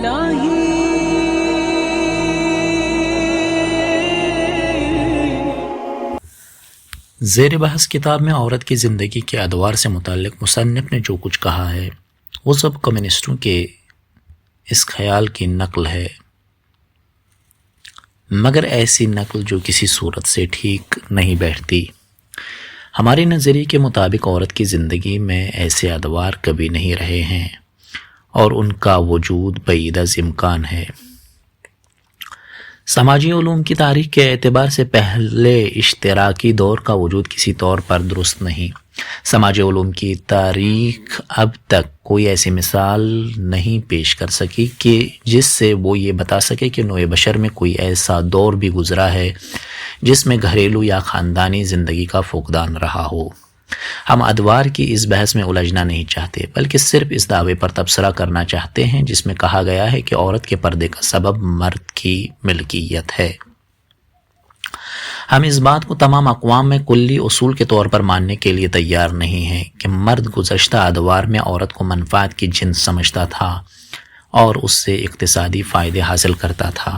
الہی زیر بحث کتاب میں عورت کی زندگی کے ادوار سے متعلق مصنف نے جو کچھ کہا ہے وہ سب کمیونسٹوں کے اس خیال کی نقل ہے، مگر ایسی نقل جو کسی صورت سے ٹھیک نہیں بیٹھتی۔ ہمارے نظریے کے مطابق عورت کی زندگی میں ایسے ادوار کبھی نہیں رہے ہیں اور ان کا وجود بعید از امکان ہے۔ سماجی علوم کی تاریخ کے اعتبار سے پہلے اشتراکی دور کا وجود کسی طور پر درست نہیں۔ سماجی علوم کی تاریخ اب تک کوئی ایسی مثال نہیں پیش کر سکی کہ جس سے وہ یہ بتا سکے کہ نوع بشر میں کوئی ایسا دور بھی گزرا ہے جس میں گھریلو یا خاندانی زندگی کا فقدان رہا ہو۔ ہم ادوار کی اس بحث میں الجھنا نہیں چاہتے، بلکہ صرف اس دعوے پر تبصرہ کرنا چاہتے ہیں جس میں کہا گیا ہے کہ عورت کے پردے کا سبب مرد کی ملکیت ہے۔ ہم اس بات کو تمام اقوام میں کلی اصول کے طور پر ماننے کے لیے تیار نہیں ہیں کہ مرد گزشتہ ادوار میں عورت کو منفعت کی جنس سمجھتا تھا اور اس سے اقتصادی فائدے حاصل کرتا تھا۔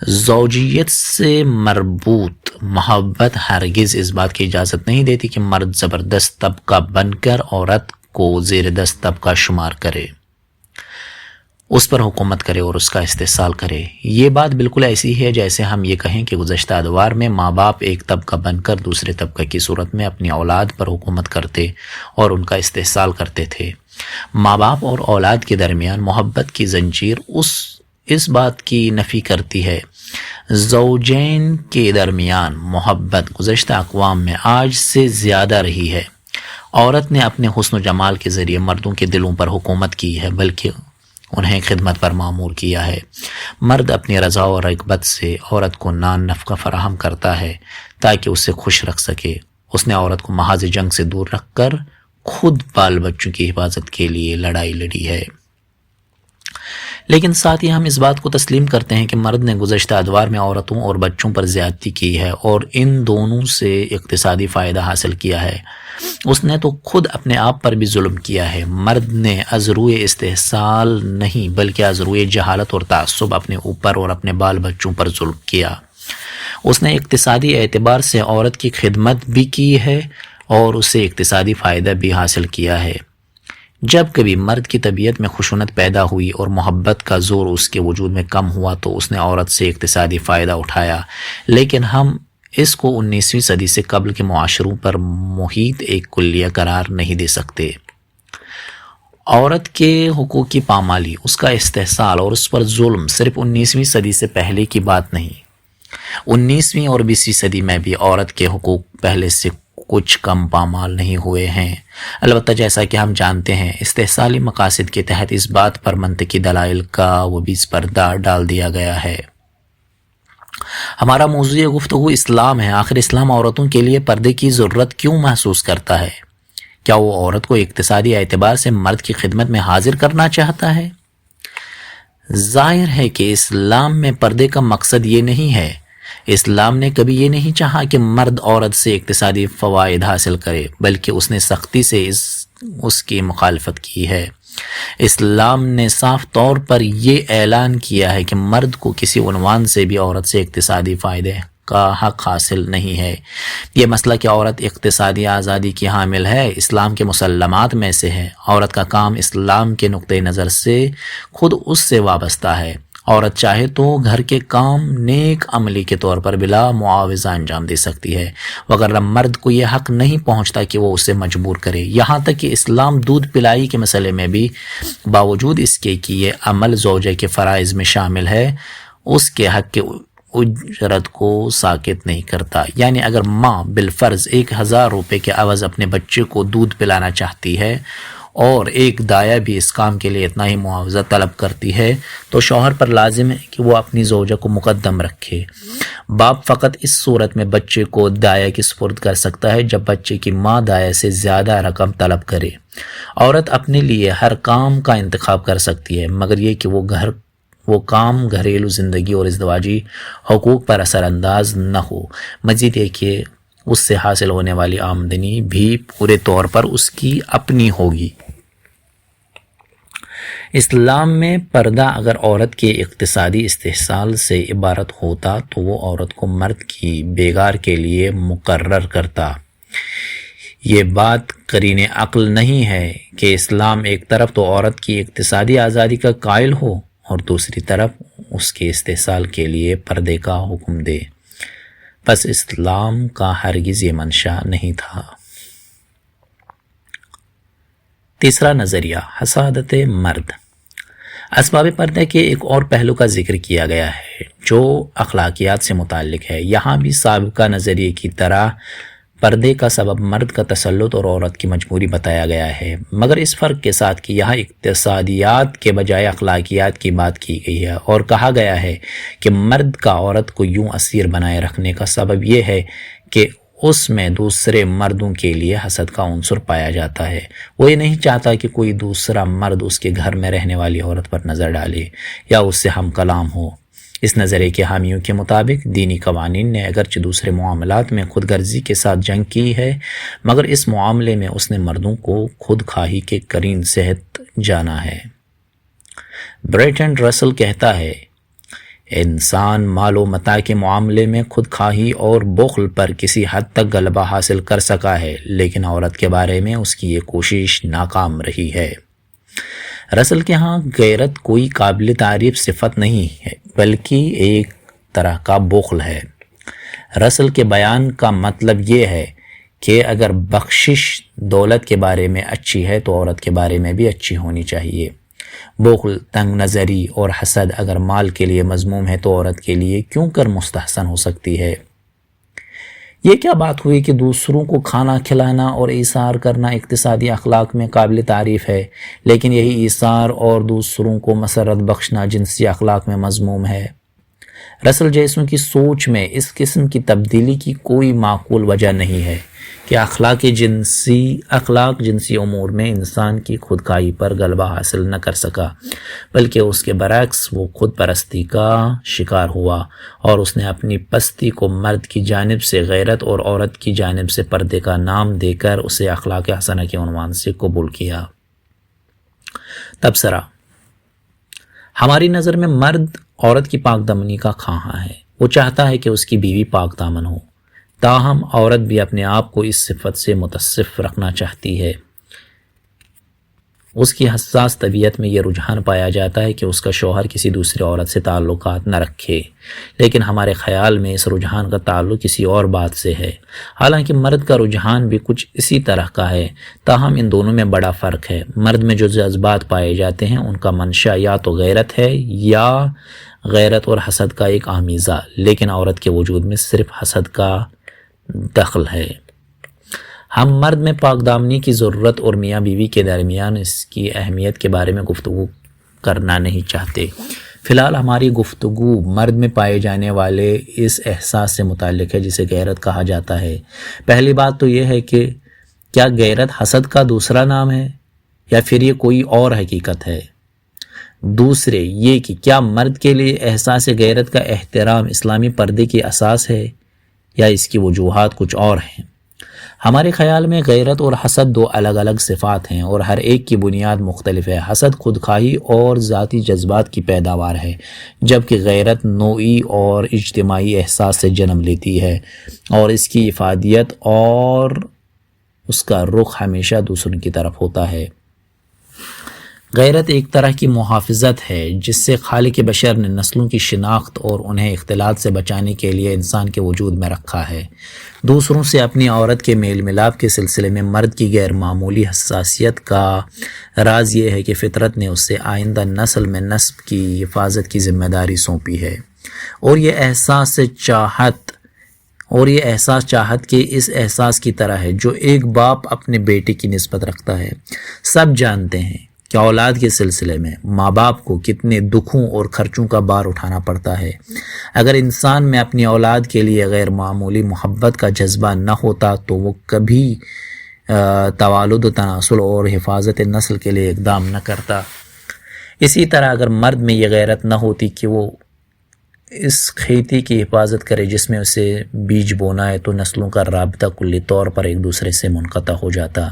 زوجیت سے مربوط محبت ہرگز اس بات کی اجازت نہیں دیتی کہ مرد زبردست طبقہ بن کر عورت کو زیر دست طبقہ شمار کرے، اس پر حکومت کرے اور اس کا استحصال کرے۔ یہ بات بالکل ایسی ہے جیسے ہم یہ کہیں کہ گزشتہ ادوار میں ماں باپ ایک طبقہ بن کر دوسرے طبقہ کی صورت میں اپنی اولاد پر حکومت کرتے اور ان کا استحصال کرتے تھے۔ ماں باپ اور اولاد کے درمیان محبت کی زنجیر اس بات کی نفی کرتی ہے۔ زوجین کے درمیان محبت گزشتہ اقوام میں آج سے زیادہ رہی ہے۔ عورت نے اپنے حسن و جمال کے ذریعے مردوں کے دلوں پر حکومت کی ہے، بلکہ انہیں خدمت پر معمور کیا ہے۔ مرد اپنی رضا و رغبت سے عورت کو نان نفقہ فراہم کرتا ہے تاکہ اسے خوش رکھ سکے۔ اس نے عورت کو محاذ جنگ سے دور رکھ کر خود بال بچوں کی حفاظت کے لیے لڑائی لڑی ہے۔ لیکن ساتھ ہی ہم اس بات کو تسلیم کرتے ہیں کہ مرد نے گزشتہ ادوار میں عورتوں اور بچوں پر زیادتی کی ہے اور ان دونوں سے اقتصادی فائدہ حاصل کیا ہے۔ اس نے تو خود اپنے آپ پر بھی ظلم کیا ہے۔ مرد نے از روئے استحصال نہیں بلکہ از روئے جہالت اور تعصب اپنے اوپر اور اپنے بال بچوں پر ظلم کیا۔ اس نے اقتصادی اعتبار سے عورت کی خدمت بھی کی ہے اور اسے اقتصادی فائدہ بھی حاصل کیا ہے۔ جب کبھی مرد کی طبیعت میں خشونت پیدا ہوئی اور محبت کا زور اس کے وجود میں کم ہوا تو اس نے عورت سے اقتصادی فائدہ اٹھایا، لیکن ہم اس کو 19ویں صدی سے قبل کے معاشروں پر محیط ایک کلیہ قرار نہیں دے سکتے۔ عورت کے حقوق کی پامالی، اس کا استحصال اور اس پر ظلم صرف 19ویں صدی سے پہلے کی بات نہیں۔ 19ویں اور 20ویں صدی میں بھی عورت کے حقوق پہلے سے کچھ کم پامال نہیں ہوئے ہیں۔ البتہ جیسا کہ ہم جانتے ہیں، استحصالی مقاصد کے تحت اس بات پر منطقی دلائل کا وہ بھی پردہ ڈال دیا گیا ہے۔ ہمارا موضوع گفتگو اسلام ہے۔ آخر اسلام عورتوں کے لیے پردے کی ضرورت کیوں محسوس کرتا ہے؟ کیا وہ عورت کو اقتصادی اعتبار سے مرد کی خدمت میں حاضر کرنا چاہتا ہے؟ ظاہر ہے کہ اسلام میں پردے کا مقصد یہ نہیں ہے۔ اسلام نے کبھی یہ نہیں چاہا کہ مرد عورت سے اقتصادی فوائد حاصل کرے، بلکہ اس نے سختی سے اس کی مخالفت کی ہے۔ اسلام نے صاف طور پر یہ اعلان کیا ہے کہ مرد کو کسی عنوان سے بھی عورت سے اقتصادی فائدے کا حق حاصل نہیں ہے۔ یہ مسئلہ کہ عورت اقتصادی آزادی کی حامل ہے، اسلام کے مسلمات میں سے ہے۔ عورت کا کام اسلام کے نقطۂ نظر سے خود اس سے وابستہ ہے۔ عورت چاہے تو گھر کے کام نیک عملی کے طور پر بلا معاوضہ انجام دے سکتی ہے، وگرنہ مرد کو یہ حق نہیں پہنچتا کہ وہ اسے مجبور کرے۔ یہاں تک کہ اسلام دودھ پلائی کے مسئلے میں بھی باوجود اس کے کہ یہ عمل زوجہ کے فرائض میں شامل ہے، اس کے حق کے اجرت کو ساکت نہیں کرتا۔ یعنی اگر ماں بالفرض 1000 روپے کے عوض اپنے بچے کو دودھ پلانا چاہتی ہے اور ایک دایا بھی اس کام کے لیے اتنا ہی معاوضہ طلب کرتی ہے تو شوہر پر لازم ہے کہ وہ اپنی زوجہ کو مقدم رکھے۔ باپ فقط اس صورت میں بچے کو دایا کی سپرد کر سکتا ہے جب بچے کی ماں دایا سے زیادہ رقم طلب کرے۔ عورت اپنے لیے ہر کام کا انتخاب کر سکتی ہے، مگر یہ کہ وہ کام گھریلو زندگی اور ازدواجی حقوق پر اثر انداز نہ ہو۔ مزید یہ کہ اس سے حاصل ہونے والی آمدنی بھی پورے طور پر اس کی اپنی ہوگی۔ اسلام میں پردہ اگر عورت کے اقتصادی استحصال سے عبارت ہوتا تو وہ عورت کو مرد کی بیگار کے لیے مقرر کرتا۔ یہ بات قرین عقل نہیں ہے کہ اسلام ایک طرف تو عورت کی اقتصادی آزادی کا قائل ہو اور دوسری طرف اس کے استحصال کے لیے پردے کا حکم دے۔ پس اسلام کا ہرگز یہ منشا نہیں تھا۔ تیسرا نظریہ، حسادت مرد۔ اسباب پردے کے ایک اور پہلو کا ذکر کیا گیا ہے جو اخلاقیات سے متعلق ہے۔ یہاں بھی سابقہ نظریے کی طرح پردے کا سبب مرد کا تسلط اور عورت کی مجبوری بتایا گیا ہے، مگر اس فرق کے ساتھ کہ یہاں اقتصادیات کے بجائے اخلاقیات کی بات کی گئی ہے اور کہا گیا ہے کہ مرد کا عورت کو یوں اسیر بنائے رکھنے کا سبب یہ ہے کہ اس میں دوسرے مردوں کے لیے حسد کا عنصر پایا جاتا ہے۔ وہ یہ نہیں چاہتا کہ کوئی دوسرا مرد اس کے گھر میں رہنے والی عورت پر نظر ڈالے یا اس سے ہم کلام ہو۔ اس نظریے کے حامیوں کے مطابق دینی قوانین نے اگرچہ دوسرے معاملات میں خود غرضی کے ساتھ جنگ کی ہے، مگر اس معاملے میں اس نے مردوں کو خود خواہی کے قرین صحت جانا ہے۔ برٹرینڈ رسل کہتا ہے، انسان مال و متاع کے معاملے میں خود خواہی اور بخل پر کسی حد تک غلبہ حاصل کر سکا ہے، لیکن عورت کے بارے میں اس کی یہ کوشش ناکام رہی ہے۔ رسل کے ہاں غیرت کوئی قابل تعریف صفت نہیں ہے بلکہ ایک طرح کا بخل ہے۔ رسل کے بیان کا مطلب یہ ہے کہ اگر بخشش دولت کے بارے میں اچھی ہے تو عورت کے بارے میں بھی اچھی ہونی چاہیے۔ بخل، تنگ نظری اور حسد اگر مال کے لیے مذموم ہے تو عورت کے لیے کیوں کر مستحسن ہو سکتی ہے؟ یہ کیا بات ہوئی کہ دوسروں کو کھانا کھلانا اور ایثار کرنا اقتصادی اخلاق میں قابل تعریف ہے، لیکن یہی ایثار اور دوسروں کو مسرت بخشنا جنسی اخلاق میں مذموم ہے؟ رسل جیسوں کی سوچ میں اس قسم کی تبدیلی کی کوئی معقول وجہ نہیں ہے کہ اخلاق جنسی امور میں انسان کی خودکائی پر غلبہ حاصل نہ کر سکا، بلکہ اس کے برعکس وہ خود پرستی کا شکار ہوا اور اس نے اپنی پستی کو مرد کی جانب سے غیرت اور عورت کی جانب سے پردے کا نام دے کر اسے اخلاق حسنہ کے عنوان سے قبول کیا۔ تبصرہ: ہماری نظر میں مرد عورت کی پاک دامنی کا خواہاں ہے۔ وہ چاہتا ہے کہ اس کی بیوی پاک دامن ہو، تاہم عورت بھی اپنے آپ کو اس صفت سے متصف رکھنا چاہتی ہے۔ اس کی حساس طبیعت میں یہ رجحان پایا جاتا ہے کہ اس کا شوہر کسی دوسری عورت سے تعلقات نہ رکھے، لیکن ہمارے خیال میں اس رجحان کا تعلق کسی اور بات سے ہے۔ حالانکہ مرد کا رجحان بھی کچھ اسی طرح کا ہے، تاہم ان دونوں میں بڑا فرق ہے۔ مرد میں جو جذبات پائے جاتے ہیں ان کا منشا یا تو غیرت ہے یا غیرت اور حسد کا ایک آمیزہ، لیکن عورت کے وجود میں صرف حسد کا دخل ہے۔ ہم مرد میں پاک دامنی کی ضرورت اور میاں بیوی کے درمیان اس کی اہمیت کے بارے میں گفتگو کرنا نہیں چاہتے۔ فی الحال ہماری گفتگو مرد میں پائے جانے والے اس احساس سے متعلق ہے جسے غیرت کہا جاتا ہے۔ پہلی بات تو یہ ہے کہ کیا غیرت حسد کا دوسرا نام ہے یا پھر یہ کوئی اور حقیقت ہے؟ دوسرے یہ کہ کیا مرد کے لیے احساس غیرت کا احترام اسلامی پردے کی اساس ہے یا اس کی وجوہات کچھ اور ہیں؟ ہمارے خیال میں غیرت اور حسد دو الگ الگ صفات ہیں اور ہر ایک کی بنیاد مختلف ہے۔ حسد خودخواہی اور ذاتی جذبات کی پیداوار ہے، جبکہ غیرت نوعی اور اجتماعی احساس سے جنم لیتی ہے اور اس کی افادیت اور اس کا رخ ہمیشہ دوسروں کی طرف ہوتا ہے۔ غیرت ایک طرح کی محافظت ہے جس سے خالق بشر نے نسلوں کی شناخت اور انہیں اختلاط سے بچانے کے لیے انسان کے وجود میں رکھا ہے۔ دوسروں سے اپنی عورت کے میل ملاپ کے سلسلے میں مرد کی غیر معمولی حساسیت کا راز یہ ہے کہ فطرت نے اس سے آئندہ نسل میں نسب کی حفاظت کی ذمہ داری سونپی ہے، اور یہ احساس چاہت کے اس احساس کی طرح ہے جو ایک باپ اپنے بیٹے کی نسبت رکھتا ہے۔ سب جانتے ہیں کہ اولاد کے سلسلے میں ماں باپ کو کتنے دکھوں اور خرچوں کا بار اٹھانا پڑتا ہے۔ اگر انسان میں اپنی اولاد کے لیے غیر معمولی محبت کا جذبہ نہ ہوتا تو وہ کبھی توالد و تناسل اور حفاظت نسل کے لیے اقدام نہ کرتا۔ اسی طرح اگر مرد میں یہ غیرت نہ ہوتی کہ وہ اس کھیتی کی حفاظت کرے جس میں اسے بیج بونا ہے تو نسلوں کا رابطہ کلی طور پر ایک دوسرے سے منقطع ہو جاتا،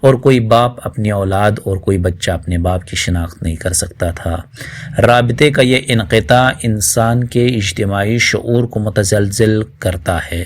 اور کوئی باپ اپنی اولاد اور کوئی بچہ اپنے باپ کی شناخت نہیں کر سکتا تھا۔ رابطے کا یہ انقطاع انسان کے اجتماعی شعور کو متزلزل کرتا ہے۔